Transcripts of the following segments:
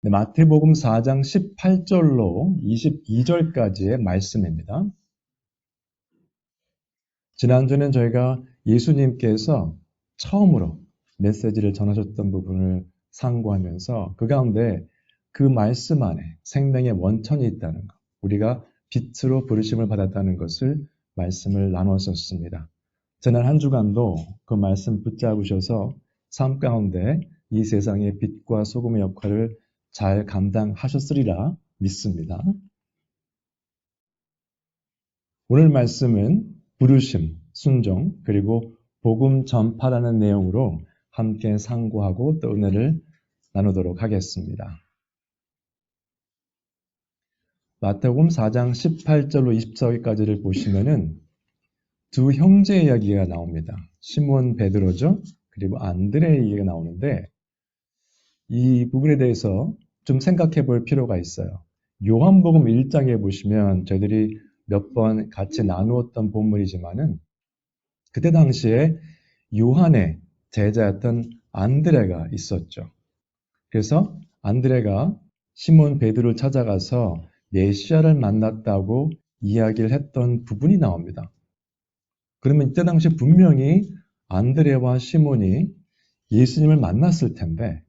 네, 마태복음 4장 18절로 22절까지의 말씀입니다. 지난주는 저희가 예수님께서 처음으로 메시지를 전하셨던 부분을 상고하면서 그 가운데 그 말씀 안에 생명의 원천이 있다는 것, 우리가 빛으로 부르심을 받았다는 것을 말씀을 나눴었습니다. 지난 한 주간도 그 말씀 붙잡으셔서 삶 가운데 이 세상의 빛과 소금의 역할을 잘 감당하셨으리라 믿습니다. 오늘 말씀은 부르심, 순종, 그리고 복음 전파라는 내용으로 함께 상고하고 또 은혜를 나누도록 하겠습니다. 마태복음 4장 18절로 24절까지를 보시면은 두 형제 이야기가 나옵니다. 시몬 베드로죠. 그리고 안드레의 이야기가 나오는데 이 부분에 대해서 좀 생각해 볼 필요가 있어요. 요한복음 1장에 보시면 저희들이 몇 번 같이 나누었던 본문이지만은 그때 당시에 요한의 제자였던 안드레가 있었죠. 그래서 안드레가 시몬 베드로를 찾아가서 메시아를 만났다고 이야기를 했던 부분이 나옵니다. 그러면 이때 당시 분명히 안드레와 시몬이 예수님을 만났을 텐데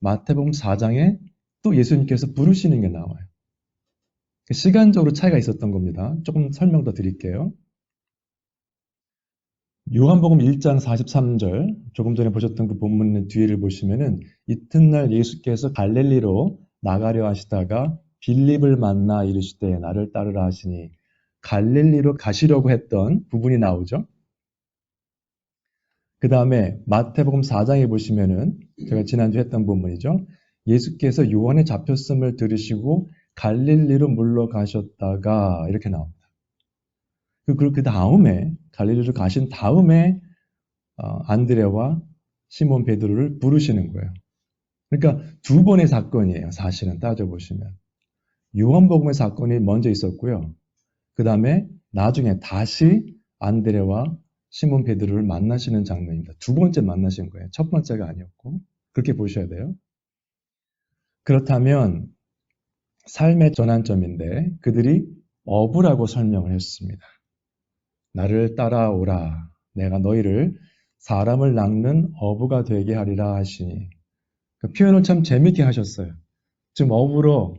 마태복음 4장에 또 예수님께서 부르시는 게 나와요. 시간적으로 차이가 있었던 겁니다. 조금 설명 더 드릴게요. 요한복음 1장 43절, 조금 전에 보셨던 그 본문 뒤를 보시면은 이튿날 예수께서 갈릴리로 나가려 하시다가 빌립을 만나 이르시되 나를 따르라 하시니 갈릴리로 가시려고 했던 부분이 나오죠. 그 다음에 마태복음 4장에 보시면은 제가 지난주에 했던 본문이죠. 예수께서 요한의 잡혔음을 들으시고 갈릴리로 물러가셨다가 이렇게 나옵니다. 그 다음에 갈릴리로 가신 다음에 안드레와 시몬 베드로를 부르시는 거예요. 그러니까 두 번의 사건이에요. 사실은 따져보시면. 요한복음의 사건이 먼저 있었고요. 그 다음에 나중에 다시 안드레와 시몬 베드로를 만나시는 장면입니다. 두 번째 만나신 거예요. 첫 번째가 아니었고. 그렇게 보셔야 돼요. 그렇다면 삶의 전환점인데 그들이 어부라고 설명을 했습니다. 나를 따라오라. 내가 너희를 사람을 낚는 어부가 되게 하리라 하시니. 그 표현을 참 재밌게 하셨어요. 지금 어부로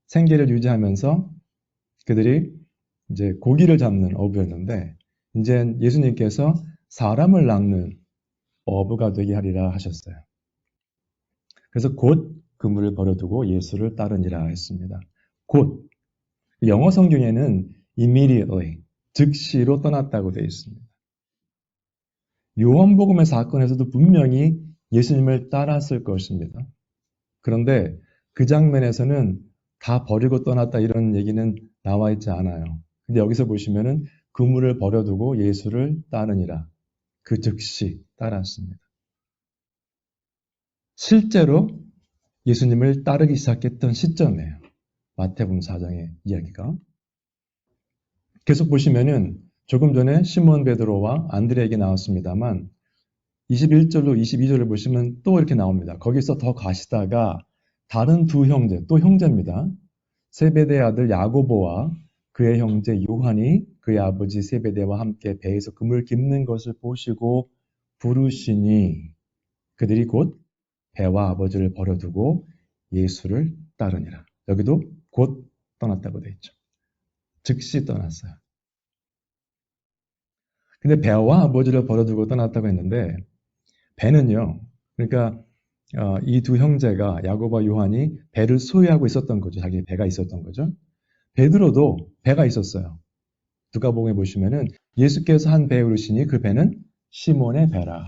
생계를 유지하면서 그들이 이제 고기를 잡는 어부였는데 이제 예수님께서 사람을 낚는 어부가 되게 하리라 하셨어요. 그래서 곧 그물을 버려두고 예수를 따르니라 했습니다. 곧 영어 성경에는 immediately 즉시로 떠났다고 되어 있습니다. 요한복음의 사건에서도 분명히 예수님을 따랐을 것입니다. 그런데 그 장면에서는 다 버리고 떠났다 이런 얘기는 나와 있지 않아요. 근데 여기서 보시면은 그물을 버려두고 예수를 따르니라. 그 즉시 따랐습니다. 실제로 예수님을 따르기 시작했던 시점이에요. 마태복음 4장의 이야기가. 계속 보시면은 조금 전에 시몬 베드로와 안드레에게 나왔습니다만 21절로 22절을 보시면 또 이렇게 나옵니다. 거기서 더 가시다가 다른 두 형제, 또 형제입니다. 세베대의 아들 야고보와 그의 형제 요한이 그의 아버지 세베대와 함께 배에서 그물 깁는 것을 보시고 부르시니 그들이 곧 배와 아버지를 버려두고 예수를 따르니라. 여기도 곧 떠났다고 되어 있죠. 즉시 떠났어요. 근데 배와 아버지를 버려두고 떠났다고 했는데 배는요. 그러니까 이 두 형제가 야고보와 요한이 배를 소유하고 있었던 거죠. 자기 배가 있었던 거죠. 베드로도 배가 있었어요. 누가복음에 보시면은 예수께서 한 배에 오르시니 그 배는 시몬의 배라.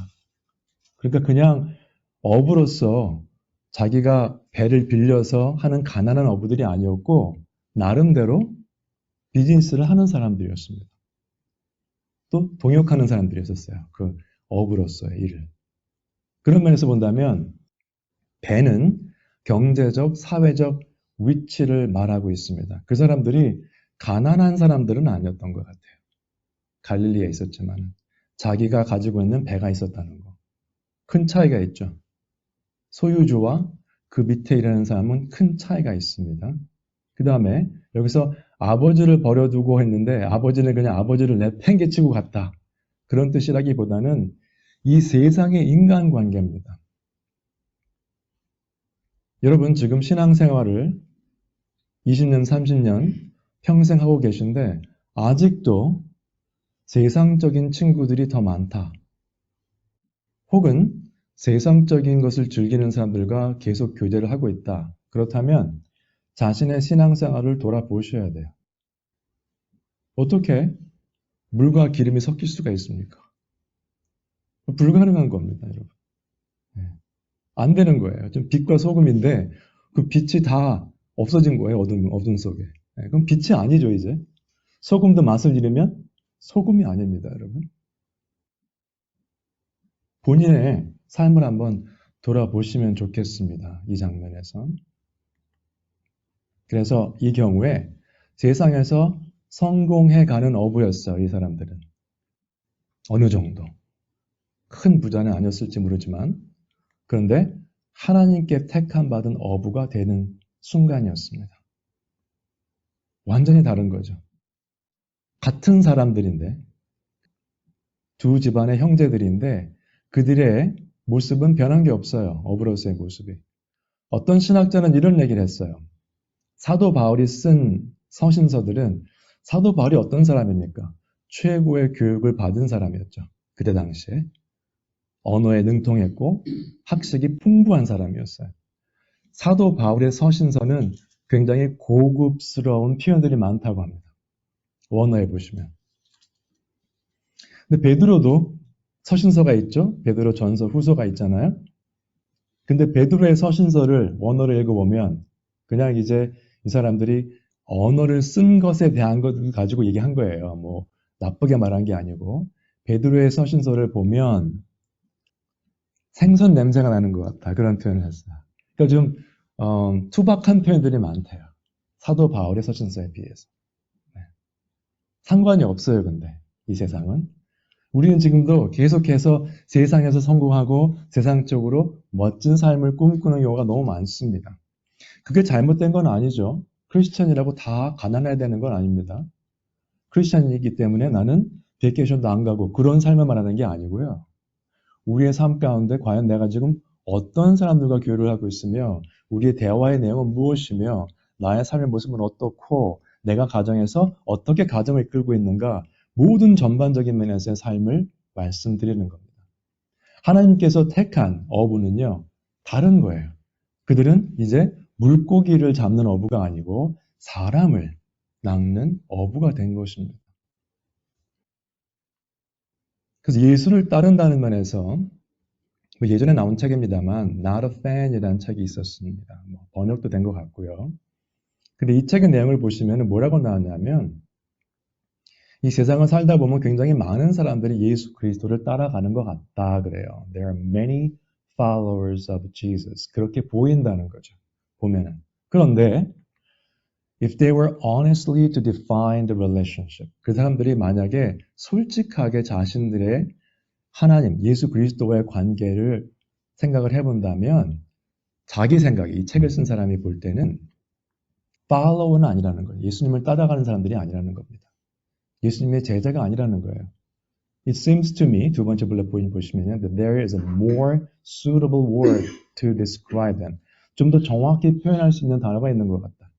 그러니까 그냥 어부로서 자기가 배를 빌려서 하는 가난한 어부들이 아니었고 나름대로 비즈니스를 하는 사람들이었습니다. 또 동역하는 사람들이었어요. 그 어부로서의 일을. 그런 면에서 본다면 배는 경제적, 사회적 위치를 말하고 있습니다. 그 사람들이 가난한 사람들은 아니었던 것 같아요. 갈릴리에 있었지만 자기가 가지고 있는 배가 있었다는 거. 큰 차이가 있죠. 소유주와 그 밑에 일하는 사람은 큰 차이가 있습니다. 그 다음에 여기서 아버지를 버려두고 했는데 아버지는 그냥 아버지를 내팽개치고 갔다. 그런 뜻이라기보다는 이 세상의 인간관계입니다. 여러분 지금 신앙생활을 20년, 30년 평생 하고 계신데 아직도 세상적인 친구들이 더 많다. 혹은 세상적인 것을 즐기는 사람들과 계속 교제를 하고 있다. 그렇다면 자신의 신앙생활을 돌아보셔야 돼요. 어떻게 물과 기름이 섞일 수가 있습니까? 불가능한 겁니다, 여러분. 안 되는 거예요. 좀 빛과 소금인데 그 빛이 다 없어진 거예요, 어둠 속에. 그럼 빛이 아니죠, 이제. 소금도 맛을 잃으면 소금이 아닙니다, 여러분. 본인의 삶을 한번 돌아보시면 좋겠습니다, 이 장면에서. 그래서 이 경우에 세상에서 성공해가는 어부였어요, 이 사람들은. 어느 정도. 큰 부자는 아니었을지 모르지만, 그런데 하나님께 택함 받은 어부가 되는 순간이었습니다. 완전히 다른 거죠. 같은 사람들인데, 두 집안의 형제들인데, 그들의 모습은 변한 게 없어요. 어부로서의 모습이. 어떤 신학자는 이런 얘기를 했어요. 사도 바울이 쓴 서신서들은 사도 바울이 어떤 사람입니까? 최고의 교육을 받은 사람이었죠. 그때 당시에. 언어에 능통했고 학식이 풍부한 사람이었어요. 사도 바울의 서신서는 굉장히 고급스러운 표현들이 많다고 합니다. 원어에 보시면. 근데 베드로도 서신서가 있죠. 베드로 전서 후서가 있잖아요. 근데 베드로의 서신서를 원어로 읽어보면 그냥 이제 이 사람들이 언어를 쓴 것에 대한 것을 가지고 얘기한 거예요. 뭐 나쁘게 말한 게 아니고 베드로의 서신서를 보면 생선 냄새가 나는 것 같다. 그런 표현을 했어요. 그러니까 좀 투박한 표현들이 많대요. 사도 바울의 서신서에 비해서. 네. 상관이 없어요. 근데 이 세상은. 우리는 지금도 계속해서 세상에서 성공하고 세상적으로 멋진 삶을 꿈꾸는 경우가 너무 많습니다. 그게 잘못된 건 아니죠. 크리스천이라고 다 가난해야 되는 건 아닙니다. 크리스천이기 때문에 나는 베이케이션도 안 가고 그런 삶을 말하는 게 아니고요. 우리의 삶 가운데 과연 내가 지금 어떤 사람들과 교류를 하고 있으며 우리의 대화의 내용은 무엇이며 나의 삶의 모습은 어떻고 내가 가정에서 어떻게 가정을 이끌고 있는가 모든 전반적인 면에서의 삶을 말씀드리는 겁니다. 하나님께서 택한 어부는요. 다른 거예요. 그들은 이제 물고기를 잡는 어부가 아니고 사람을 낚는 어부가 된 것입니다. 그래서 예수를 따른다는 면에서 예전에 나온 책입니다만 Not a Fan이라는 책이 있었습니다. 번역도 된 것 같고요. 근데 이 책의 내용을 보시면 뭐라고 나왔냐면 이 세상을 살다 보면 굉장히 많은 사람들이 예수 그리스도를 따라가는 것 같다 그래요. There are many followers of Jesus. 그렇게 보인다는 거죠. 보면은. 그런데 if they were honestly to define the relationship. 그 사람들이 만약에 솔직하게 자신들의 하나님, 예수 그리스도와의 관계를 생각을 해본다면 자기 생각이 이 책을 쓴 사람이 볼 때는 follow는 아니라는 거예요. 예수님을 따라가는 사람들이 아니라는 겁니다. 예수님의 제자가 아니라는 거예요. It seems to me, 두 번째 블랙 포인트 보시면 that there is a more suitable word to describe them. 좀 더 정확히 표현할 수 있는 단어가 있는 것 같다.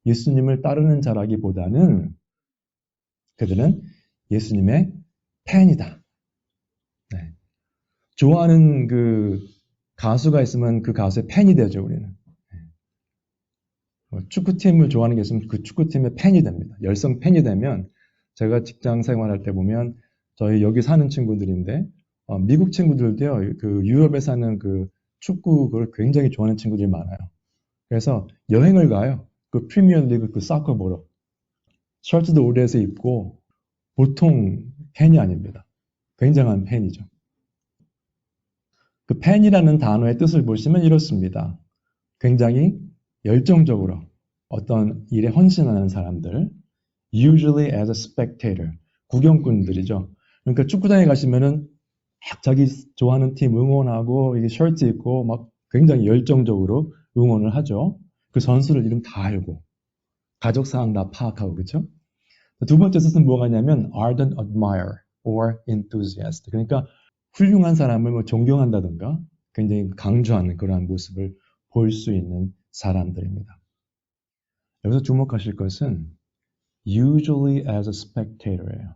예수님을 따르는 자라기보다는 그들은 예수님의 팬이다. 네. 좋아하는 그 가수가 있으면 그 가수의 팬이 되죠, 우리는. 축구팀을 좋아하는 게 있으면 그 축구팀의 팬이 됩니다. 열성 팬이 되면 제가 직장 생활할 때 보면 저희 여기 사는 친구들인데 미국 친구들도요, 그 유럽에 사는 그 축구 그걸 굉장히 좋아하는 친구들이 많아요. 그래서 여행을 가요. 그 프리미어 리그 그 사커 보러. 셔츠도 오래해서 입고 보통 팬이 아닙니다. 굉장한 팬이죠. 그 팬이라는 단어의 뜻을 보시면 이렇습니다. 굉장히 열정적으로 어떤 일에 헌신하는 사람들, usually as a spectator, 구경꾼들이죠. 그러니까 축구장에 가시면은 막 자기 좋아하는 팀 응원하고 이게 셔츠 입고 막 굉장히 열정적으로 응원을 하죠. 그 선수들 이름 다 알고 가족 상황 다 파악하고 그렇죠? 두 번째 뜻은 뭐가 있냐면 ardent admirer or enthusiast. 그러니까 훌륭한 사람을 뭐 존경한다든가 굉장히 강조하는 그러한 모습을 볼 수 있는 사람들입니다. 여기서 주목하실 것은 usually as a spectator예요.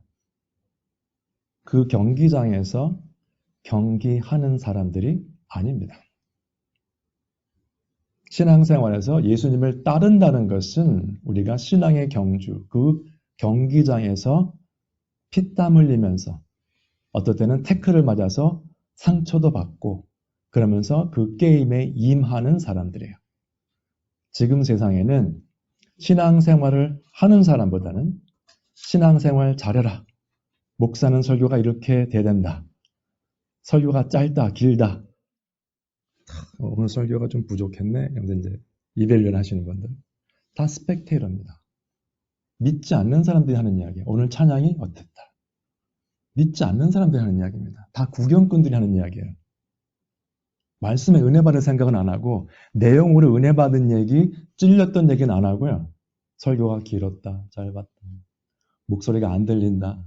그 경기장에서 경기하는 사람들이 아닙니다. 신앙생활에서 예수님을 따른다는 것은 우리가 신앙의 경주, 그 경기장에서 피땀 흘리면서 어떨 때는 태클을 맞아서 상처도 받고 그러면서 그 게임에 임하는 사람들이에요. 지금 세상에는 신앙생활을 하는 사람보다는 신앙생활 잘해라. 목사는 설교가 이렇게 돼야 된다. 설교가 짧다, 길다. 오늘 설교가 좀 부족했네. 이제 이벨련 하시는 분들. 다 스펙테이터입니다. 믿지 않는 사람들이 하는 이야기예요. 오늘 찬양이 어땠다. 믿지 않는 사람들이 하는 이야기입니다. 다 구경꾼들이 하는 이야기예요. 말씀에 은혜 받을 생각은 안 하고 내용으로 은혜 받은 얘기, 찔렸던 얘기는 안 하고요. 설교가 길었다, 짧았다, 목소리가 안 들린다.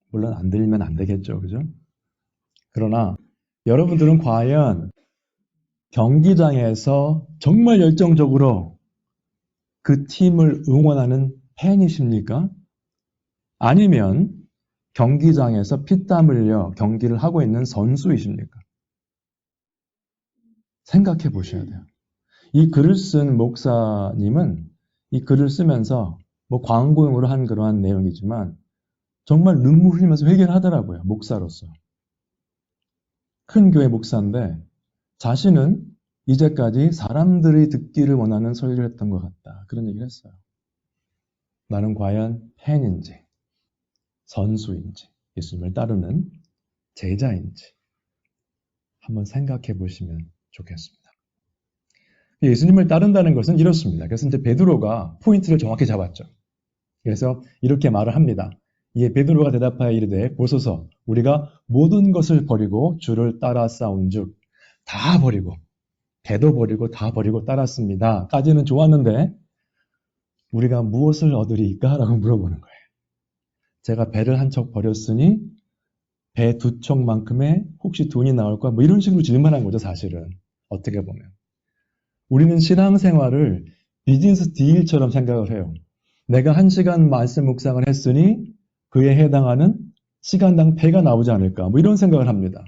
물론 안 들리면 안 되겠죠. 그죠? 그러나 여러분들은 과연 경기장에서 정말 열정적으로 그 팀을 응원하는 팬이십니까? 아니면 경기장에서 피땀 흘려 경기를 하고 있는 선수이십니까? 생각해 보셔야 돼요. 이 글을 쓴 목사님은 이 글을 쓰면서 뭐 광고용으로 한 그러한 내용이지만 정말 눈물 흘리면서 회개를 하더라고요. 목사로서. 큰 교회 목사인데 자신은 이제까지 사람들이 듣기를 원하는 설교를 했던 것 같다. 그런 얘기를 했어요. 나는 과연 팬인지 선수인지 예수님을 따르는 제자인지 한번 생각해 보시면 좋겠습니다. 예수님을 따른다는 것은 이렇습니다. 그래서 이제 베드로가 포인트를 정확히 잡았죠. 그래서 이렇게 말을 합니다. 이에 베드로가 대답하여 이르되 보소서 우리가 모든 것을 버리고 주를 따라 싸운즉 다 버리고 배도 버리고 다 버리고 따랐습니다. 까지는 좋았는데 우리가 무엇을 얻으리까? 라고 물어보는 거예요. 제가 배를 한 척 버렸으니 배 두 척만큼의 혹시 돈이 나올까? 뭐 이런 식으로 질문한 거죠, 사실은. 어떻게 보면. 우리는 신앙생활을 비즈니스 딜처럼 생각을 해요. 내가 1시간 말씀 묵상을 했으니 그에 해당하는 시간당 배가 나오지 않을까? 뭐 이런 생각을 합니다.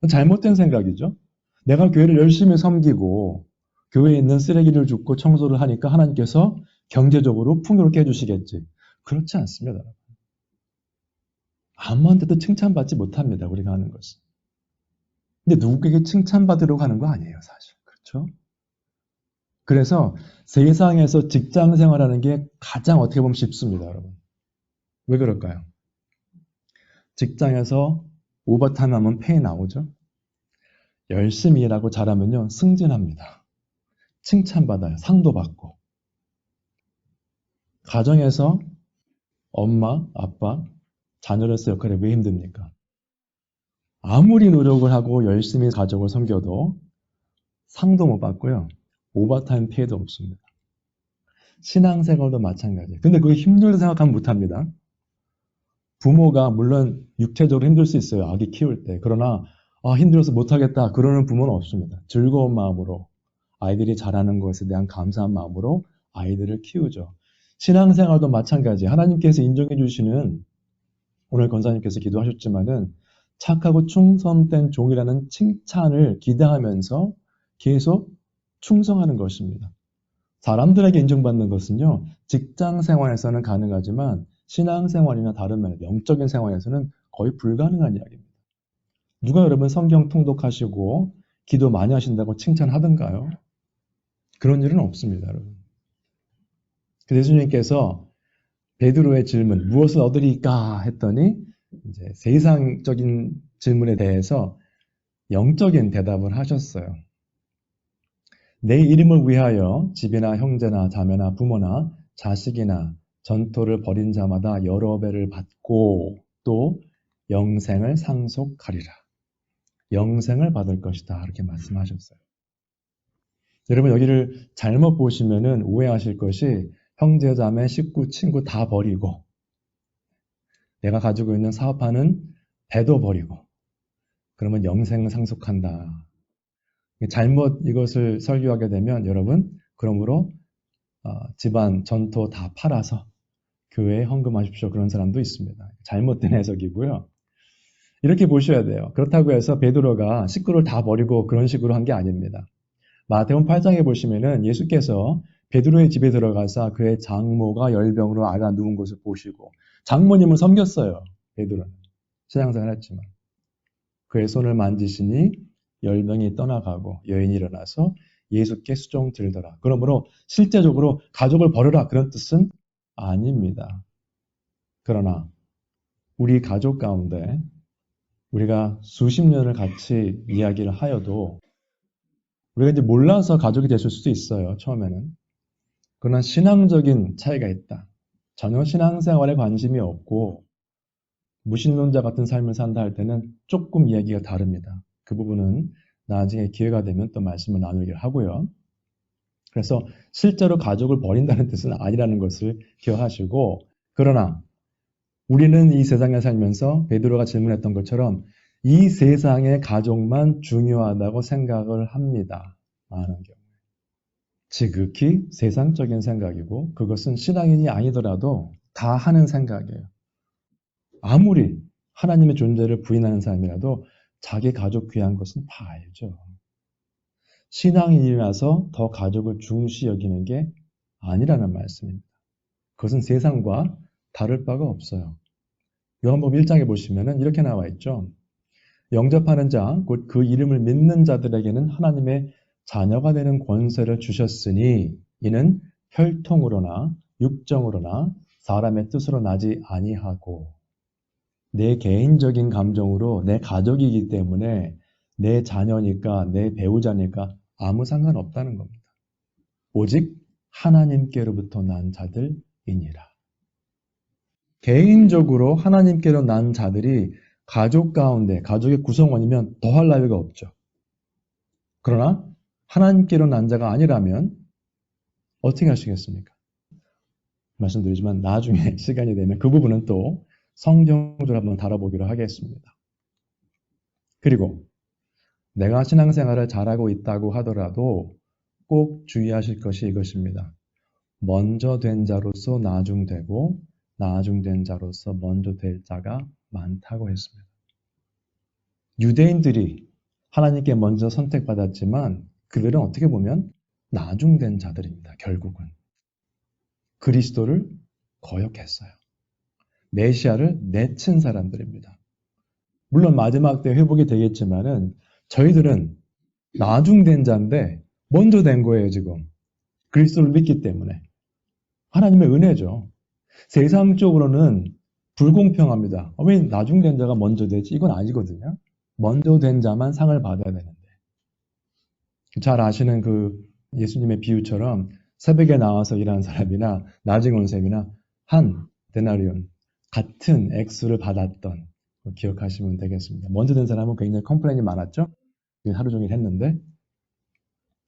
잘못된 생각이죠. 내가 교회를 열심히 섬기고 교회에 있는 쓰레기를 줍고 청소를 하니까 하나님께서 경제적으로 풍요롭게 해주시겠지. 그렇지 않습니다. 아무한테도 칭찬받지 못합니다. 우리가 하는 것은. 근데 누구에게 칭찬받으려고 하는 거 아니에요. 사실. 그렇죠? 그래서 세상에서 직장 생활하는 게 가장 어떻게 보면 쉽습니다. 여러분. 왜 그럴까요? 직장에서 오버타임 하면 페이 나오죠? 열심히 일하고 잘하면요. 승진합니다. 칭찬받아요. 상도 받고. 가정에서 엄마, 아빠, 자녀로서 역할이 왜 힘듭니까? 아무리 노력을 하고 열심히 가족을 섬겨도 상도 못 받고요. 오버타임 피해도 없습니다. 신앙생활도 마찬가지예요. 근데 그게 힘들다 생각하면 못합니다. 부모가 물론 육체적으로 힘들 수 있어요. 아기 키울 때. 그러나 힘들어서 못하겠다. 그러는 부모는 없습니다. 즐거운 마음으로 아이들이 잘하는 것에 대한 감사한 마음으로 아이들을 키우죠. 신앙생활도 마찬가지예요. 하나님께서 인정해 주시는 오늘 권사님께서 기도하셨지만은 착하고 충성된 종이라는 칭찬을 기대하면서 계속 충성하는 것입니다. 사람들에게 인정받는 것은요. 직장 생활에서는 가능하지만 신앙생활이나 다른 말, 영적인 생활에서는 거의 불가능한 이야기입니다. 누가 여러분 성경 통독하시고 기도 많이 하신다고 칭찬하던가요? 그런 일은 없습니다, 여러분. 그래서 예수님께서 베드로의 질문, 무엇을 얻으리까? 했더니 이제 세상적인 질문에 대해서 영적인 대답을 하셨어요. 내 이름을 위하여 집이나 형제나 자매나 부모나 자식이나 전토를 벌인 자마다 여러 배를 받고 또 영생을 상속하리라. 영생을 받을 것이다. 이렇게 말씀하셨어요. 여러분 여기를 잘못 보시면은 오해하실 것이 형제, 자매, 식구, 친구 다 버리고 내가 가지고 있는 사업하는 배도 버리고 그러면 영생상속한다. 잘못 이것을 설교하게 되면 여러분 그러므로 집안, 전토 다 팔아서 교회에 헌금하십시오. 그런 사람도 있습니다. 잘못된 해석이고요. 이렇게 보셔야 돼요. 그렇다고 해서 베드로가 식구를 다 버리고 그런 식으로 한 게 아닙니다. 마태복음 8장에 보시면은 예수께서 베드로의 집에 들어가서 그의 장모가 열병으로 앓아 누운 것을 보시고 장모님을 섬겼어요. 베드로는 신앙생활 했지만 그의 손을 만지시니 열병이 떠나가고 여인이 일어나서 예수께 수종 들더라. 그러므로 실제적으로 가족을 버려라 그런 뜻은 아닙니다. 그러나 우리 가족 가운데 우리가 수십 년을 같이 이야기를 하여도 우리가 이제 몰라서 가족이 됐을 수도 있어요. 처음에는. 그러나 신앙적인 차이가 있다. 전혀 신앙생활에 관심이 없고 무신론자 같은 삶을 산다 할 때는 조금 이야기가 다릅니다. 그 부분은 나중에 기회가 되면 또 말씀을 나누기를 하고요. 그래서 실제로 가족을 버린다는 뜻은 아니라는 것을 기억하시고 그러나 우리는 이 세상에 살면서 베드로가 질문했던 것처럼 이 세상의 가족만 중요하다고 생각을 합니다. 많은 경우. 지극히 세상적인 생각이고 그것은 신앙인이 아니더라도 다 하는 생각이에요. 아무리 하나님의 존재를 부인하는 사람이라도 자기 가족 귀한 것은 다 알죠. 신앙인이라서 더 가족을 중시 여기는 게 아니라는 말씀입니다. 그것은 세상과 다를 바가 없어요. 요한복음 1장에 보시면 이렇게 나와 있죠. 영접하는 자, 곧 그 이름을 믿는 자들에게는 하나님의 자녀가 되는 권세를 주셨으니 이는 혈통으로나 육정으로나 사람의 뜻으로 나지 아니하고 내 개인적인 감정으로 내 가족이기 때문에 내 자녀니까 내 배우자니까 아무 상관없다는 겁니다. 오직 하나님께로부터 난 자들이니라. 개인적으로 하나님께로 난 자들이 가족 가운데 가족의 구성원이면 더할 나위가 없죠. 그러나 하나님께로 난 자가 아니라면 어떻게 하시겠습니까? 말씀드리지만 나중에 시간이 되면 그 부분은 또 성경적으로 한번 다뤄보기로 하겠습니다. 그리고 내가 신앙생활을 잘하고 있다고 하더라도 꼭 주의하실 것이 이것입니다. 먼저 된 자로서 나중되고 나중된 자로서 먼저 될 자가 많다고 했습니다. 유대인들이 하나님께 먼저 선택받았지만 그들은 어떻게 보면 나중된 자들입니다. 결국은. 그리스도를 거역했어요. 메시아를 내친 사람들입니다. 물론 마지막 때 회복이 되겠지만은 저희들은 나중된 자인데 먼저 된 거예요, 지금. 그리스도를 믿기 때문에. 하나님의 은혜죠. 세상적으로는 불공평합니다. 왜 나중된 자가 먼저 되지? 이건 아니거든요. 먼저 된 자만 상을 받아야 되는데. 잘 아시는 그 예수님의 비유처럼 새벽에 나와서 일하는 사람이나 나중에 온 셈이나 한 데나리온 같은 액수를 받았던 거 기억하시면 되겠습니다. 먼저 된 사람은 굉장히 컴플레인이 많았죠? 하루 종일 했는데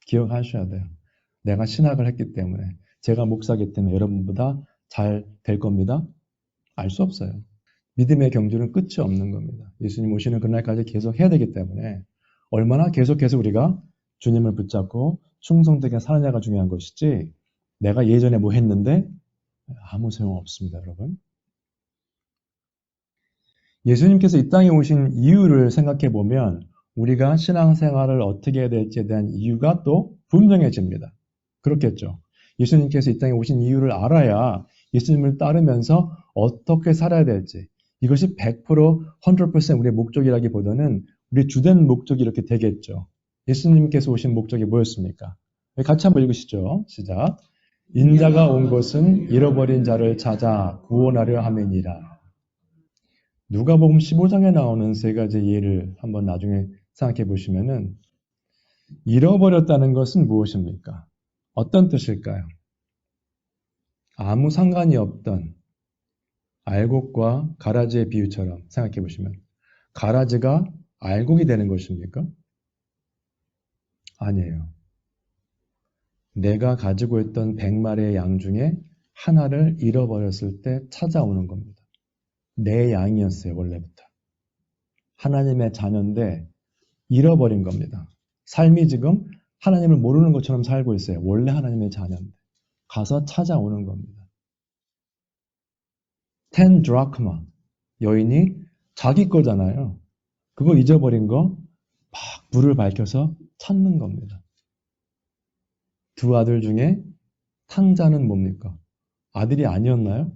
기억하셔야 돼요. 내가 신학을 했기 때문에 제가 목사기 때문에 여러분보다 잘 될 겁니다. 알 수 없어요. 믿음의 경주는 끝이 없는 겁니다. 예수님 오시는 그날까지 계속 해야 되기 때문에 얼마나 계속해서 우리가 주님을 붙잡고 충성되게 사느냐가 중요한 것이지 내가 예전에 뭐 했는데 아무 소용 없습니다, 여러분. 예수님께서 이 땅에 오신 이유를 생각해 보면 우리가 신앙생활을 어떻게 해야 될지에 대한 이유가 또 분명해집니다. 그렇겠죠. 예수님께서 이 땅에 오신 이유를 알아야 예수님을 따르면서 어떻게 살아야 될지 이것이 100% 100% 우리의 목적이라기보다는 우리의 주된 목적이 이렇게 되겠죠. 예수님께서 오신 목적이 뭐였습니까? 같이 한번 읽으시죠. 시작. 인자가 온 것은 잃어버린 자를 찾아 구원하려 함이니라. 누가복음 15장에 나오는 세 가지 예를 한번 나중에 생각해 보시면은 잃어버렸다는 것은 무엇입니까? 어떤 뜻일까요? 아무 상관이 없던 알곡과 가라지의 비유처럼 생각해 보시면 가라지가 알곡이 되는 것입니까? 아니에요. 내가 가지고 있던 100마리의 양 중에 하나를 잃어버렸을 때 찾아오는 겁니다. 내 양이었어요, 원래부터. 하나님의 자녀인데 잃어버린 겁니다. 삶이 지금 하나님을 모르는 것처럼 살고 있어요. 원래 하나님의 자녀인데. 가서 찾아오는 겁니다. 10 드라크마. 여인이 자기 거잖아요. 그거 잊어버린 거 막 불을 밝혀서 찾는 겁니다. 두 아들 중에 탕자는 뭡니까? 아들이 아니었나요?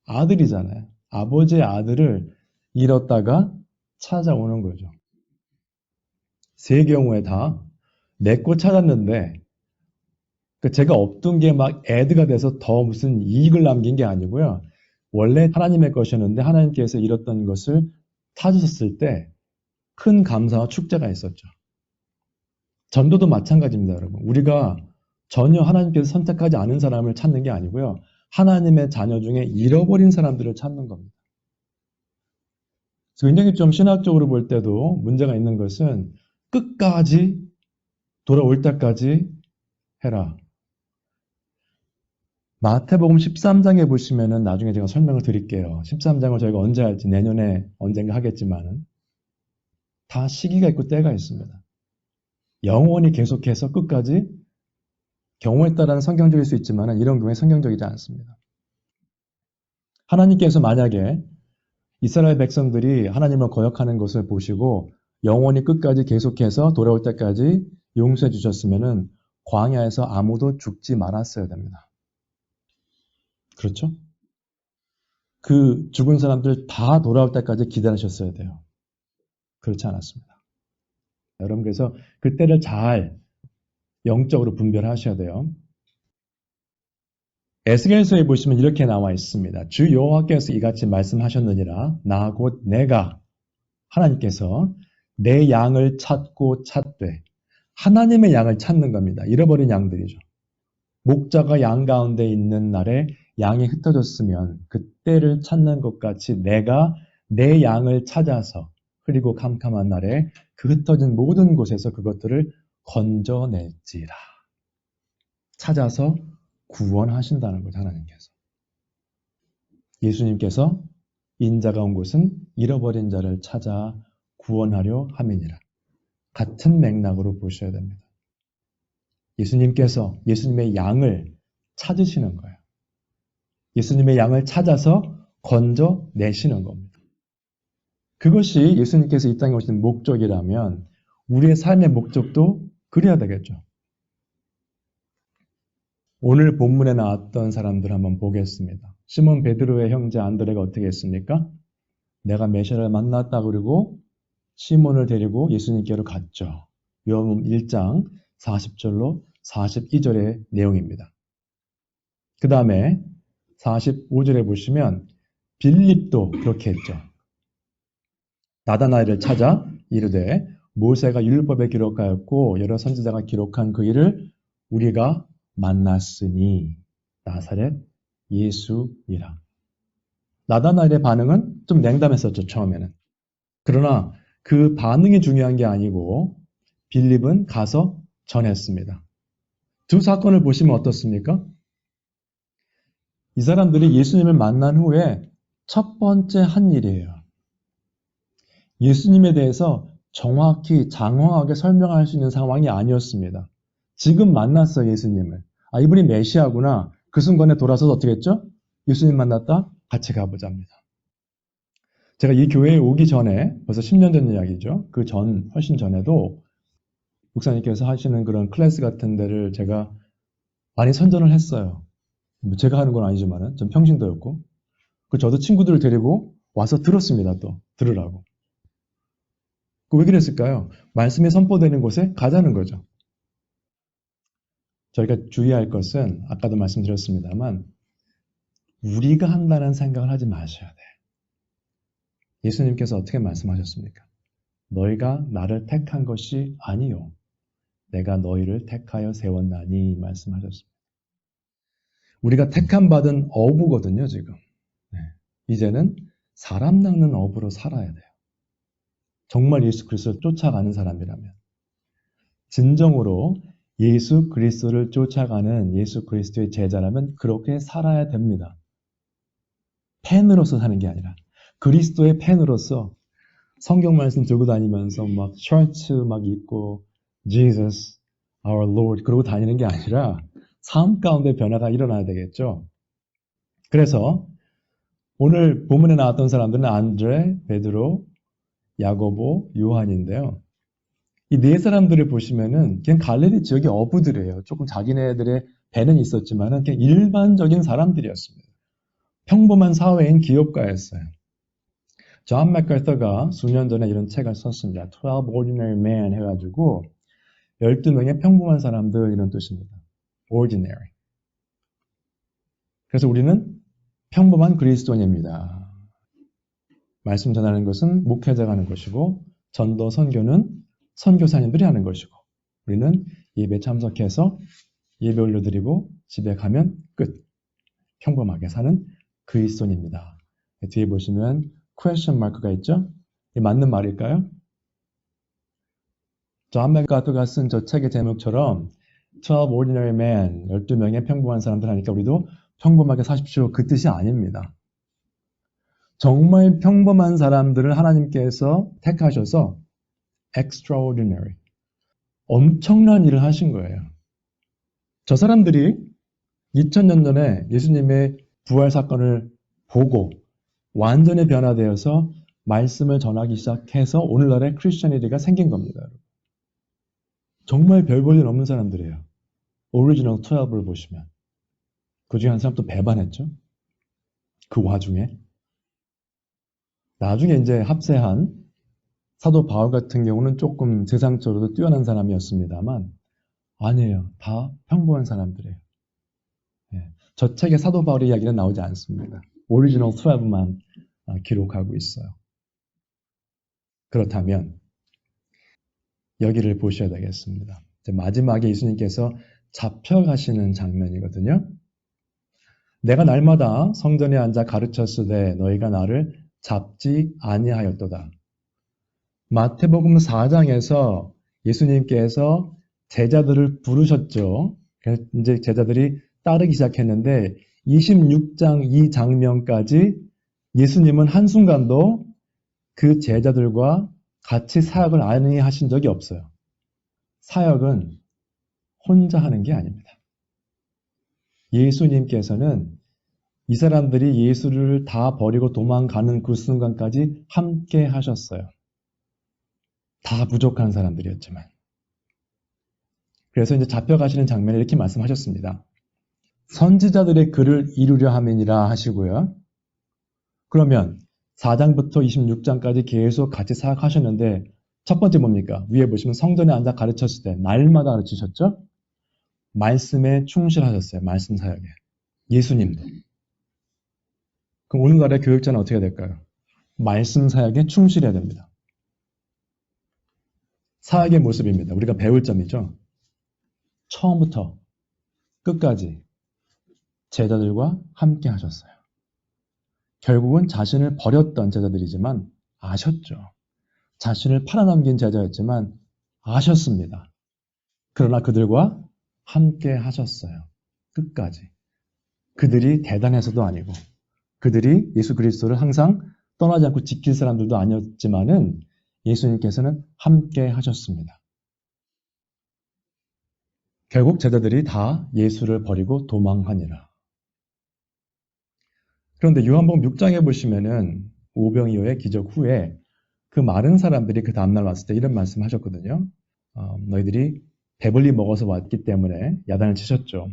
아들이잖아요. 아버지의 아들을 잃었다가 찾아오는 거죠. 세 경우에 다 내 거 찾았는데 제가 없던 게 막 애드가 돼서 더 무슨 이익을 남긴 게 아니고요. 원래 하나님의 것이었는데 하나님께서 잃었던 것을 찾으셨을 때 큰 감사와 축제가 있었죠. 전도도 마찬가지입니다, 여러분. 우리가 전혀 하나님께서 선택하지 않은 사람을 찾는 게 아니고요. 하나님의 자녀 중에 잃어버린 사람들을 찾는 겁니다. 굉장히 좀 신학적으로 볼 때도 문제가 있는 것은 끝까지 돌아올 때까지 해라. 마태복음 13장에 보시면은 나중에 제가 설명을 드릴게요. 13장을 저희가 언제 할지 내년에 언젠가 하겠지만은 다 시기가 있고 때가 있습니다. 영원히 계속해서 끝까지 경우에 따라는 성경적일 수 있지만 이런 경우에 성경적이지 않습니다. 하나님께서 만약에 이스라엘 백성들이 하나님을 거역하는 것을 보시고 영원히 끝까지 계속해서 돌아올 때까지 용서해 주셨으면 광야에서 아무도 죽지 말았어야 됩니다. 그렇죠? 그 죽은 사람들 다 돌아올 때까지 기다리셨어야 돼요. 그렇지 않았습니다. 여러분 그래서 그때를 잘 영적으로 분별하셔야 돼요. 에스겔서에 보시면 이렇게 나와 있습니다. 주 여호와께서 이같이 말씀하셨느니라. 나 곧 내가 하나님께서 내 양을 찾고 찾되 하나님의 양을 찾는 겁니다. 잃어버린 양들이죠. 목자가 양 가운데 있는 날에 양이 흩어졌으면 그때를 찾는 것 같이 내가 내 양을 찾아서 흐리고 캄캄한 날에 그 흩어진 모든 곳에서 그것들을 건져낼지라. 찾아서 구원하신다는 거죠, 하나님께서. 예수님께서 인자가 온 곳은 잃어버린 자를 찾아 구원하려 함이니라. 같은 맥락으로 보셔야 됩니다. 예수님께서 예수님의 양을 찾으시는 거예요. 예수님의 양을 찾아서 건져내시는 겁니다. 그것이 예수님께서 이 땅에 오신 목적이라면 우리의 삶의 목적도 그래야 되겠죠. 오늘 본문에 나왔던 사람들 한번 보겠습니다. 시몬 베드로의 형제 안드레가 어떻게 했습니까? 내가 메시아를 만났다 그리고 시몬을 데리고 예수님께로 갔죠. 요한복음 1장 40절로 42절의 내용입니다. 그 다음에 45절에 보시면 빌립도 그렇게 했죠. 나다나엘을 찾아 이르되 모세가 율법에 기록하였고 여러 선지자가 기록한 그 일을 우리가 만났으니 나사렛 예수니라. 나다나엘의 반응은 좀 냉담했었죠, 처음에는. 그러나 그 반응이 중요한 게 아니고 빌립은 가서 전했습니다. 두 사건을 보시면 어떻습니까? 이 사람들이 예수님을 만난 후에 첫 번째 한 일이에요. 예수님에 대해서 정확히 장황하게 설명할 수 있는 상황이 아니었습니다. 지금 만났어요, 예수님을. 아, 이분이 메시아구나. 그 순간에 돌아서서 어떻게 했죠? 예수님 만났다? 같이 가보자입니다. 제가 이 교회에 오기 전에, 벌써 10년 전 이야기죠. 그 훨씬 전에도 목사님께서 하시는 그런 클래스 같은 데를 제가 많이 선전을 했어요. 제가 하는 건 아니지만은, 전 평신도였고. 저도 친구들을 데리고 와서 들었습니다, 또. 들으라고. 왜 그랬을까요? 말씀이 선포되는 곳에 가자는 거죠. 저희가 주의할 것은 아까도 말씀드렸습니다만 우리가 한다는 생각을 하지 마셔야 돼요. 예수님께서 어떻게 말씀하셨습니까? 너희가 나를 택한 것이 아니요. 내가 너희를 택하여 세웠나니 말씀하셨습니다. 우리가 택함 받은 어부거든요, 지금. 네. 이제는 사람 낚는 어부로 살아야 돼요. 정말 예수 그리스도를 쫓아가는 사람이라면. 진정으로 예수 그리스도를 쫓아가는 예수 그리스도의 제자라면 그렇게 살아야 됩니다. 팬으로서 사는 게 아니라 그리스도의 팬으로서 성경 말씀 들고 다니면서 막 셔츠 막 입고 Jesus, our Lord 그러고 다니는 게 아니라 삶 가운데 변화가 일어나야 되겠죠. 그래서 오늘 본문에 나왔던 사람들은 안드레, 베드로, 야고보, 요한인데요. 이 네 사람들을 보시면은 그냥 갈릴리 지역의 어부들이에요. 조금 자기네들의 배는 있었지만은 그냥 일반적인 사람들이었습니다. 평범한 사회인 기업가였어요. 존 맥카서가 수년 전에 이런 책을 썼습니다. 12 Ordinary Men 해가지고 12명의 평범한 사람들 이런 뜻입니다. Ordinary. 그래서 우리는 평범한 그리스도인입니다. 말씀 전하는 것은 목회자가 하는 것이고 전도 선교는 선교사님들이 하는 것이고 우리는 예배 참석해서 예배 올려드리고 집에 가면 끝. 평범하게 사는 그리스도인입니다. 뒤에 보시면 question mark가 있죠? 이 맞는 말일까요? 존 맥가트가 쓴 저 책의 제목처럼 12 ordinary men, 12명의 평범한 사람들 하니까 우리도 평범하게 사십시오. 그 뜻이 아닙니다. 정말 평범한 사람들을 하나님께서 택하셔서 extraordinary, 엄청난 일을 하신 거예요. 저 사람들이 2000년 전에 예수님의 부활 사건을 보고 완전히 변화되어서 말씀을 전하기 시작해서 오늘날의 크리스천리티가 생긴 겁니다. 정말 별 볼 일 없는 사람들이에요. 오리지널 12을 보시면. 그 중에 한 사람 또 배반했죠. 그 와중에. 나중에 이제 합세한 사도 바울 같은 경우는 조금 세상적으로도 뛰어난 사람이었습니다만 아니에요. 다 평범한 사람들이에요. 예. 저 책에 사도 바울의 이야기는 나오지 않습니다. 오리지널 12만 기록하고 있어요. 그렇다면 여기를 보셔야 되겠습니다. 마지막에 예수님께서 잡혀가시는 장면이거든요. 내가 날마다 성전에 앉아 가르쳤으되 너희가 나를 잡지 아니하였도다. 마태복음 4장에서 예수님께서 제자들을 부르셨죠. 그래서 이제 제자들이 따르기 시작했는데 26장 이 장면까지 예수님은 한순간도 그 제자들과 같이 사역을 안 하신 적이 없어요. 사역은 혼자 하는 게 아닙니다. 예수님께서는 이 사람들이 예수를 다 버리고 도망가는 그 순간까지 함께 하셨어요. 다 부족한 사람들이었지만. 그래서 이제 잡혀가시는 장면에 이렇게 말씀하셨습니다. 선지자들의 글을 이루려 함이니라 하시고요. 그러면 4장부터 26장까지 계속 같이 사역하셨는데 첫 번째 뭡니까? 위에 보시면 성전에 앉아 가르쳤을 때 날마다 가르치셨죠? 말씀에 충실하셨어요. 말씀 사역에. 예수님도. 그럼 오늘날의 교육자는 어떻게 해야 될까요? 말씀 사역에 충실해야 됩니다. 사역의 모습입니다. 우리가 배울 점이죠. 처음부터 끝까지 제자들과 함께 하셨어요. 결국은 자신을 버렸던 제자들이지만 아셨죠. 자신을 팔아넘긴 제자였지만 아셨습니다. 그러나 그들과 함께 하셨어요. 끝까지. 그들이 대단해서도 아니고 그들이 예수 그리스도를 항상 떠나지 않고 지킬 사람들도 아니었지만은 예수님께서는 함께 하셨습니다. 결국 제자들이 다 예수를 버리고 도망하니라. 그런데 요한복음 6장에 보시면은 오병이어의 기적 후에 그 많은 사람들이 그 다음날 왔을 때 이런 말씀 하셨거든요. 너희들이 배불리 먹어서 왔기 때문에 야단을 치셨죠.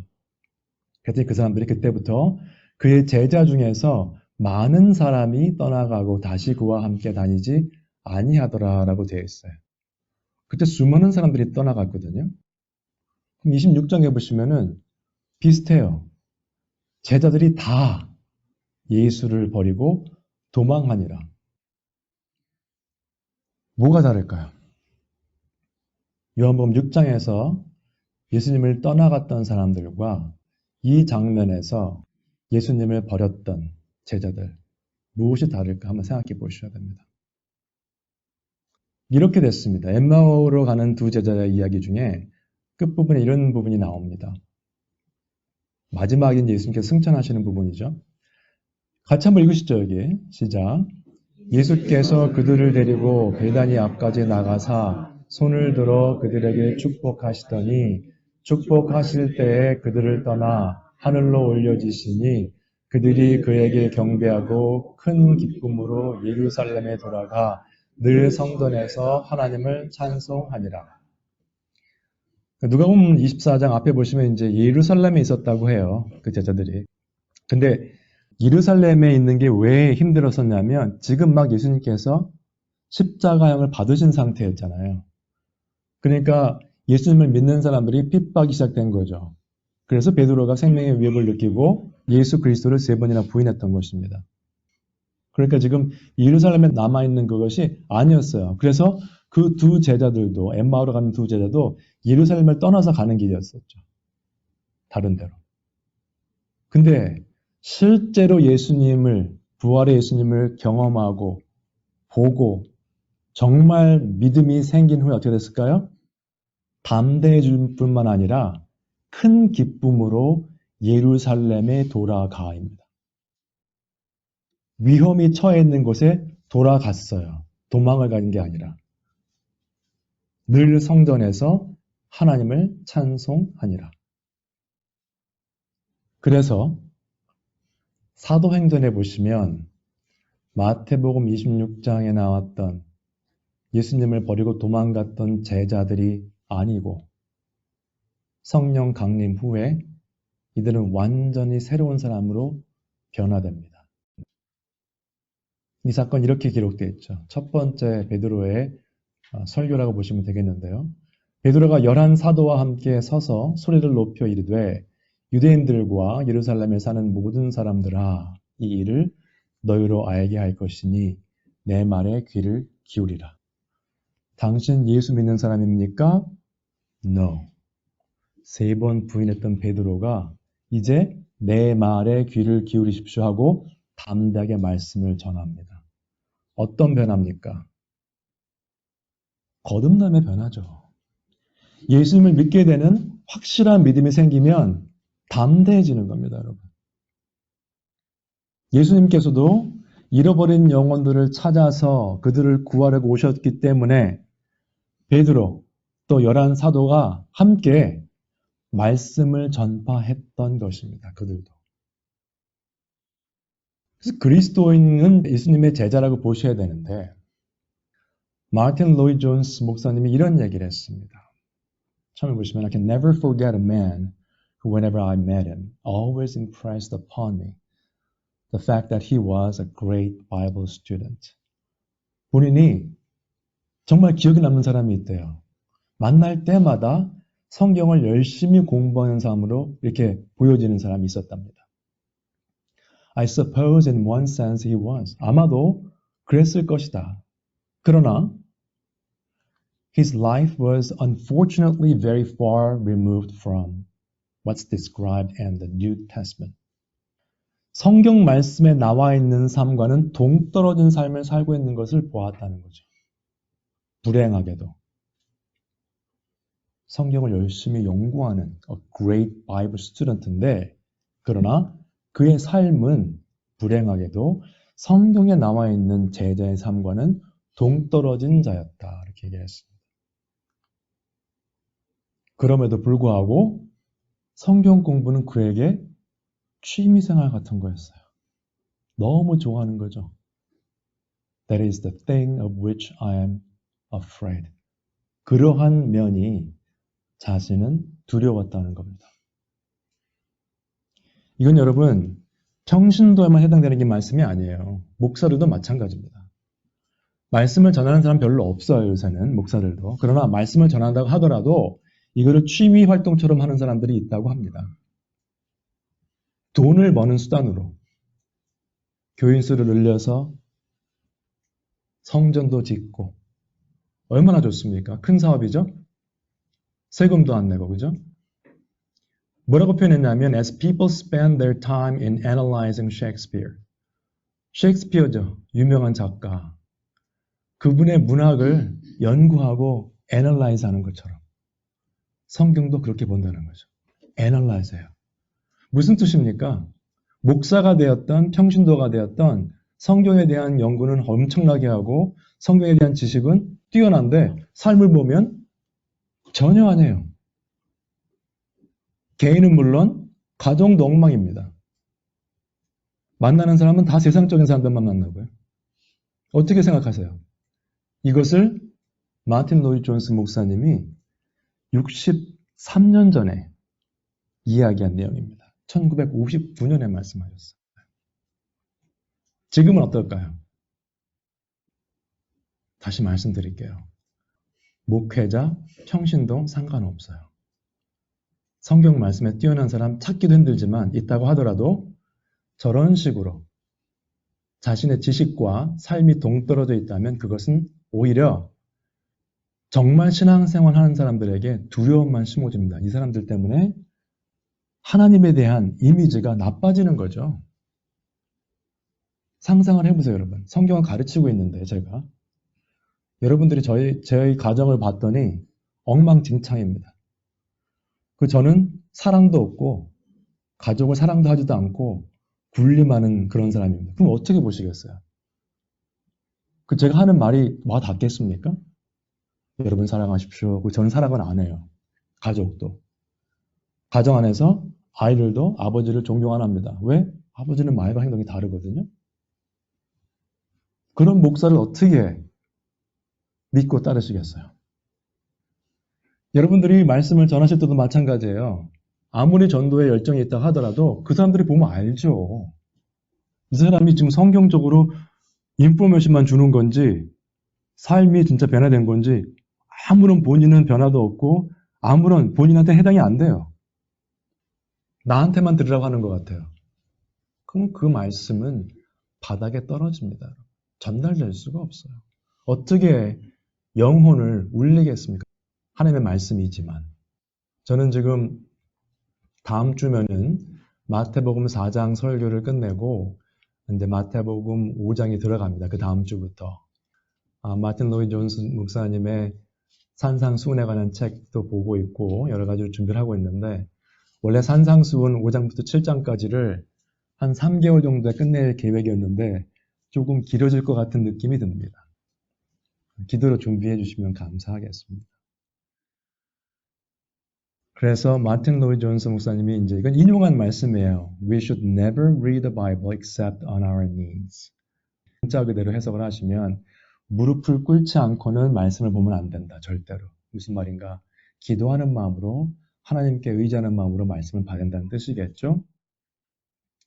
그랬더니 그 사람들이 그때부터 그의 제자 중에서 많은 사람이 떠나가고 다시 그와 함께 다니지 아니하더라라고 되어 있어요. 그때 수많은 사람들이 떠나갔거든요. 그럼 26장에 보시면은 비슷해요. 제자들이 다 예수를 버리고 도망하니라. 뭐가 다를까요? 요한복음 6장에서 예수님을 떠나갔던 사람들과 이 장면에서 예수님을 버렸던 제자들 무엇이 다를까 한번 생각해 보셔야 됩니다. 이렇게 됐습니다. 엠마오로 가는 두 제자의 이야기 중에 끝부분에 이런 부분이 나옵니다. 마지막에 예수님께서 승천하시는 부분이죠. 같이 한번 읽으시죠, 여기. 시작. 예수께서 그들을 데리고 베다니 앞까지 나가사 손을 들어 그들에게 축복하시더니 축복하실 때에 그들을 떠나 하늘로 올려지시니 그들이 그에게 경배하고 큰 기쁨으로 예루살렘에 돌아가 늘 성전에서 하나님을 찬송하니라. 누가복음 24장 앞에 보시면 이제 예루살렘에 있었다고 해요. 그 제자들이. 근데 예루살렘에 있는 게 왜 힘들었었냐면 지금 막 예수님께서 십자가형을 받으신 상태였잖아요. 그러니까 예수님을 믿는 사람들이 핍박이 시작된 거죠. 그래서 베드로가 생명의 위협을 느끼고 예수 그리스도를 3번이나 부인했던 것입니다. 그러니까 지금 예루살렘에 남아있는 그것이 아니었어요. 그래서 그 두 제자들도 엠마오로 가는 두 제자도 예루살렘을 떠나서 가는 길이었었죠. 다른 데로. 근데 실제로 부활의 예수님을 경험하고 보고 정말 믿음이 생긴 후에 어떻게 됐을까요? 담대해질 뿐만 아니라 큰 기쁨으로 예루살렘에 돌아가입니다. 위험이 처해 있는 곳에 돌아갔어요. 도망을 가는 게 아니라. 늘 성전에서 하나님을 찬송하니라. 그래서 사도행전에 보시면 마태복음 26장에 나왔던 예수님을 버리고 도망갔던 제자들이 아니고 성령 강림 후에 이들은 완전히 새로운 사람으로 변화됩니다. 이 사건이 이렇게 기록되어 있죠. 첫 번째 베드로의 설교라고 보시면 되겠는데요. 베드로가 11사도와 함께 서서 소리를 높여 이르되 유대인들과 예루살렘에 사는 모든 사람들아 이 일을 너희로 알게 할 것이니 내 말에 귀를 기울이라. 당신 예수 믿는 사람입니까? No. 3번 부인했던 베드로가 이제 내 말에 귀를 기울이십시오 하고 담대하게 말씀을 전합니다. 어떤 변화입니까? 거듭남의 변화죠. 예수님을 믿게 되는 확실한 믿음이 생기면 담대해지는 겁니다, 여러분. 예수님께서도 잃어버린 영혼들을 찾아서 그들을 구하려고 오셨기 때문에 베드로 또 11사도가 함께 말씀을 전파했던 것입니다. 그들도. 그래서 그리스도인은 예수님의 제자라고 보셔야 되는데 마틴 로이드 존스 목사님이 이런 얘기를 했습니다. 처음에 보시면 I can never forget a man who whenever I met him always impressed upon me the fact that he was a great Bible student. 본인이 정말 기억에 남는 사람이 있대요. 만날 때마다 성경을 열심히 공부하는 사람으로 이렇게 보여지는 사람이 있었답니다. I suppose in one sense he was. 아마도 그랬을 것이다. 그러나 his life was unfortunately very far removed from what's described in the New Testament. 성경 말씀에 나와 있는 삶과는 동떨어진 삶을 살고 있는 것을 보았다는 거죠. 불행하게도. 성경을 열심히 연구하는 a great Bible student인데 그러나 그의 삶은 불행하게도 성경에 나와 있는 제자의 삶과는 동떨어진 자였다. 이렇게 얘기를 했습니다. 그럼에도 불구하고 성경 공부는 그에게 취미생활 같은 거였어요. 너무 좋아하는 거죠. That is the thing of which I am afraid. 그러한 면이 자신은 두려웠다는 겁니다. 이건 여러분 평신도에만 해당되는 게 말씀이 아니에요. 목사들도 마찬가지입니다. 말씀을 전하는 사람 별로 없어요. 요새는 목사들도. 그러나 말씀을 전한다고 하더라도 이거를 취미 활동처럼 하는 사람들이 있다고 합니다. 돈을 버는 수단으로 교인 수를 늘려서 성전도 짓고 얼마나 좋습니까? 큰 사업이죠? 세금도 안 내고, 그죠? 뭐라고 표현했냐면 as people spend their time in analyzing Shakespeare. 셰익스피어죠. 유명한 작가. 그분의 문학을 연구하고 애널라이즈 하는 것처럼 성경도 그렇게 본다는 거죠. 애널라이즈해요. 무슨 뜻입니까? 목사가 되었던 평신도가 되었던 성경에 대한 연구는 엄청나게 하고 성경에 대한 지식은 뛰어난데 삶을 보면 전혀 아니에요. 개인은 물론 가정도 엉망입니다. 만나는 사람은 다 세상적인 사람들만 만나고요. 어떻게 생각하세요? 이것을 마틴 로이드 존스 목사님이 63년 전에 이야기한 내용입니다. 1959년에 말씀하셨어요. 지금은 어떨까요? 다시 말씀드릴게요. 목회자, 평신도 상관없어요. 성경 말씀에 뛰어난 사람 찾기도 힘들지만 있다고 하더라도 저런 식으로 자신의 지식과 삶이 동떨어져 있다면 그것은 오히려 정말 신앙생활 하는 사람들에게 두려움만 심어줍니다. 이 사람들 때문에 하나님에 대한 이미지가 나빠지는 거죠. 상상을 해보세요, 여러분. 성경을 가르치고 있는데 제가 여러분들이 저희 가정을 봤더니 엉망진창입니다. 저는 사랑도 없고 가족을 사랑도 하지도 않고 군림하는 그런 사람입니다. 그럼 어떻게 보시겠어요? 제가 하는 말이 와 닿겠습니까? 여러분 사랑하십시오. 저는 사랑은 안 해요. 가족도. 가정 안에서 아이들도 아버지를 존경 안 합니다. 왜? 아버지는 말과 행동이 다르거든요. 그런 목사를 어떻게 믿고 따르시겠어요? 여러분들이 말씀을 전하실 때도 마찬가지예요. 아무리 전도에 열정이 있다 하더라도 그 사람들이 보면 알죠. 이 사람이 지금 성경적으로 인포메이션만 주는 건지 삶이 진짜 변화된 건지 아무런 본인은 변화도 없고 아무런 본인한테 해당이 안 돼요. 나한테만 들으라고 하는 것 같아요. 그럼 그 말씀은 바닥에 떨어집니다. 전달될 수가 없어요. 어떻게 영혼을 울리겠습니까? 하나님의 말씀이지만. 저는 지금 다음 주면은 마태복음 4장 설교를 끝내고 이제 마태복음 5장이 들어갑니다. 그 다음 주부터. 마틴 로이드 존스 목사님의 산상수훈에 관한 책도 보고 있고 여러 가지로 준비를 하고 있는데 원래 산상수훈 5장부터 7장까지를 한 3개월 정도에 끝낼 계획이었는데 조금 길어질 것 같은 느낌이 듭니다. 기도로 준비해 주시면 감사하겠습니다. 그래서 마틴 로이드 존스 목사님이 이제 이건 인용한 말씀이에요. We should never read the Bible except on our knees. 문자 그대로 해석을 하시면 무릎을 꿇지 않고는 말씀을 보면 안 된다. 절대로. 무슨 말인가? 기도하는 마음으로 하나님께 의지하는 마음으로 말씀을 봐야 된다는 뜻이겠죠?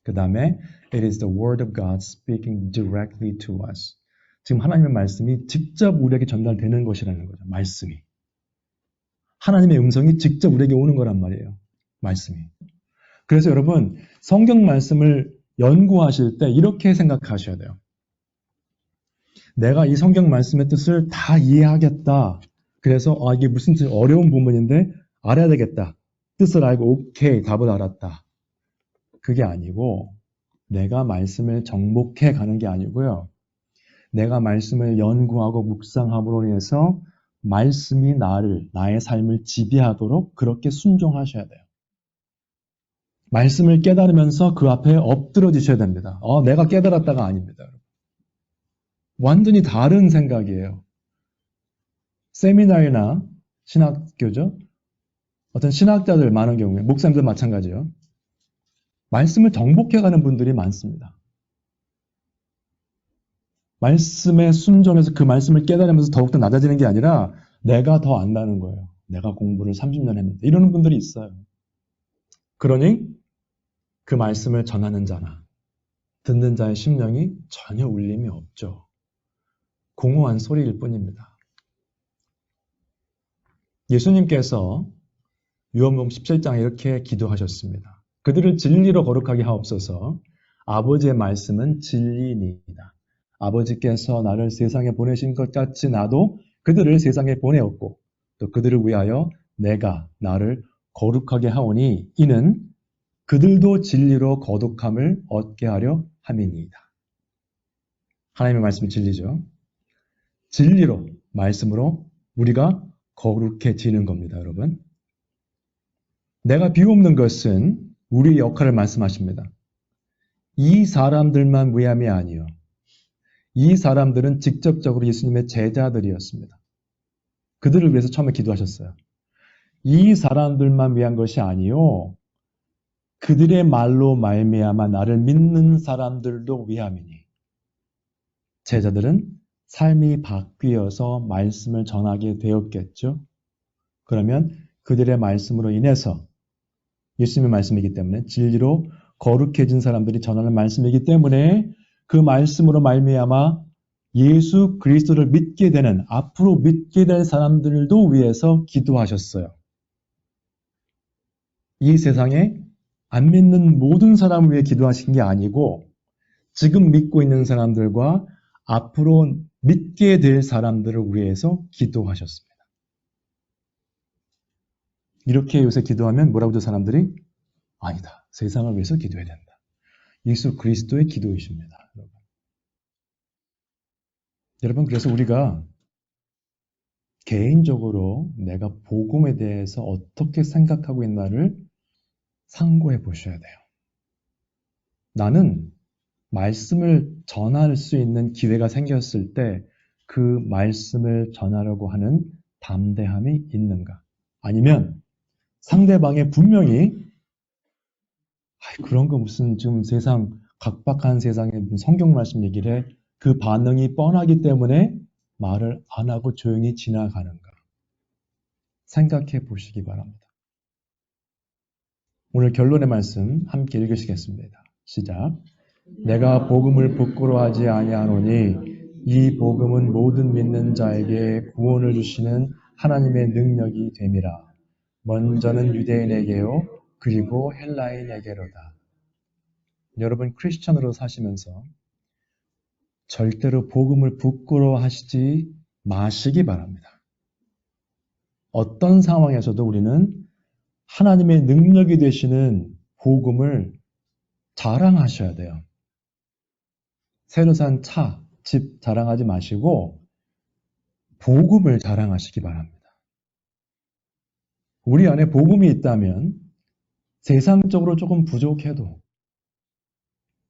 그 다음에 It is the word of God speaking directly to us. 지금 하나님의 말씀이 직접 우리에게 전달되는 것이라는 거죠. 말씀이. 하나님의 음성이 직접 우리에게 오는 거란 말이에요. 말씀이. 그래서 여러분 성경 말씀을 연구하실 때 이렇게 생각하셔야 돼요. 내가 이 성경 말씀의 뜻을 다 이해하겠다. 그래서 이게 무슨 뜻 어려운 부분인데 알아야 되겠다. 뜻을 알고 오케이 답을 알았다. 그게 아니고 내가 말씀을 정복해 가는 게 아니고요. 내가 말씀을 연구하고 묵상함으로 인해서 말씀이 나의 삶을 지배하도록 그렇게 순종하셔야 돼요. 말씀을 깨달으면서 그 앞에 엎드러지셔야 됩니다. 내가 깨달았다가 아닙니다. 완전히 다른 생각이에요. 세미나리나 신학교죠. 어떤 신학자들 많은 경우에 목사님들 마찬가지예요. 말씀을 정복해가는 분들이 많습니다. 말씀에 순종해서 그 말씀을 깨달으면서 더욱더 낮아지는 게 아니라 내가 더 안다는 거예요. 내가 공부를 30년 했는데 이러는 분들이 있어요. 그러니 그 말씀을 전하는 자나 듣는 자의 심령이 전혀 울림이 없죠. 공허한 소리일 뿐입니다. 예수님께서 요한복음 17장에 이렇게 기도하셨습니다. 그들을 진리로 거룩하게 하옵소서. 아버지의 말씀은 진리니이다. 아버지께서 나를 세상에 보내신 것 같이 나도 그들을 세상에 보내었고 또 그들을 위하여 내가 나를 거룩하게 하오니 이는 그들도 진리로 거룩함을 얻게 하려 함이니이다. 하나님의 말씀이 진리죠. 진리로 말씀으로 우리가 거룩해지는 겁니다, 여러분. 내가 비옵는 것은 우리의 역할을 말씀하십니다. 이 사람들만 위함이 아니요. 이 사람들은 직접적으로 예수님의 제자들이었습니다. 그들을 위해서 처음에 기도하셨어요. 이 사람들만 위한 것이 아니요. 그들의 말로 말미암아 나를 믿는 사람들도 위함이니. 제자들은 삶이 바뀌어서 말씀을 전하게 되었겠죠. 그러면 그들의 말씀으로 인해서 예수님의 말씀이기 때문에 진리로 거룩해진 사람들이 전하는 말씀이기 때문에 그 말씀으로 말미암아 예수 그리스도를 믿게 되는 앞으로 믿게 될 사람들도 위해서 기도하셨어요. 이 세상에 안 믿는 모든 사람을 위해 기도하신 게 아니고 지금 믿고 있는 사람들과 앞으로 믿게 될 사람들을 위해서 기도하셨습니다. 이렇게 요새 기도하면 뭐라고 저 사람들이? 아니다. 세상을 위해서 기도해야 된다. 예수 그리스도의 기도이십니다. 여러분, 그래서 우리가 개인적으로 내가 복음에 대해서 어떻게 생각하고 있나를 상고해 보셔야 돼요. 나는 말씀을 전할 수 있는 기회가 생겼을 때 그 말씀을 전하려고 하는 담대함이 있는가? 아니면 상대방이 분명히 그런 거 무슨 지금 세상 각박한 세상에 무슨 성경 말씀 얘기를 해? 그 반응이 뻔하기 때문에 말을 안 하고 조용히 지나가는가? 생각해 보시기 바랍니다. 오늘 결론의 말씀 함께 읽으시겠습니다. 시작. 내가 복음을 부끄러워하지 아니하노니 이 복음은 모든 믿는 자에게 구원을 주시는 하나님의 능력이 됨이라. 먼저는 유대인에게요, 그리고 헬라인에게로다. 여러분 크리스천으로 사시면서 절대로 복음을 부끄러워하시지 마시기 바랍니다. 어떤 상황에서도 우리는 하나님의 능력이 되시는 복음을 자랑하셔야 돼요. 새로 산 차, 집 자랑하지 마시고 복음을 자랑하시기 바랍니다. 우리 안에 복음이 있다면 세상적으로 조금 부족해도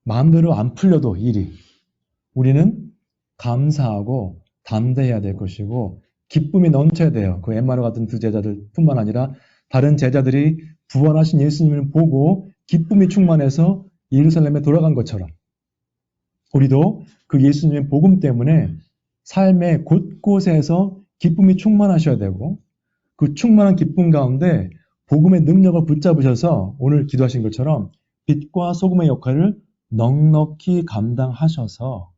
마음대로 안 풀려도 일이 우리는 감사하고 담대해야 될 것이고 기쁨이 넘쳐야 돼요. 그 엠마누 같은 두 제자들 뿐만 아니라 다른 제자들이 부활하신 예수님을 보고 기쁨이 충만해서 예루살렘에 돌아간 것처럼 우리도 그 예수님의 복음 때문에 삶의 곳곳에서 기쁨이 충만하셔야 되고 그 충만한 기쁨 가운데 복음의 능력을 붙잡으셔서 오늘 기도하신 것처럼 빛과 소금의 역할을 넉넉히 감당하셔서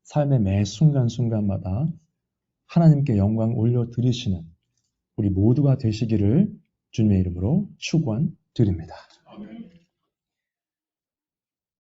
삶의 매 순간순간마다 하나님께 영광 올려드리시는 우리 모두가 되시기를 주님의 이름으로 축원드립니다.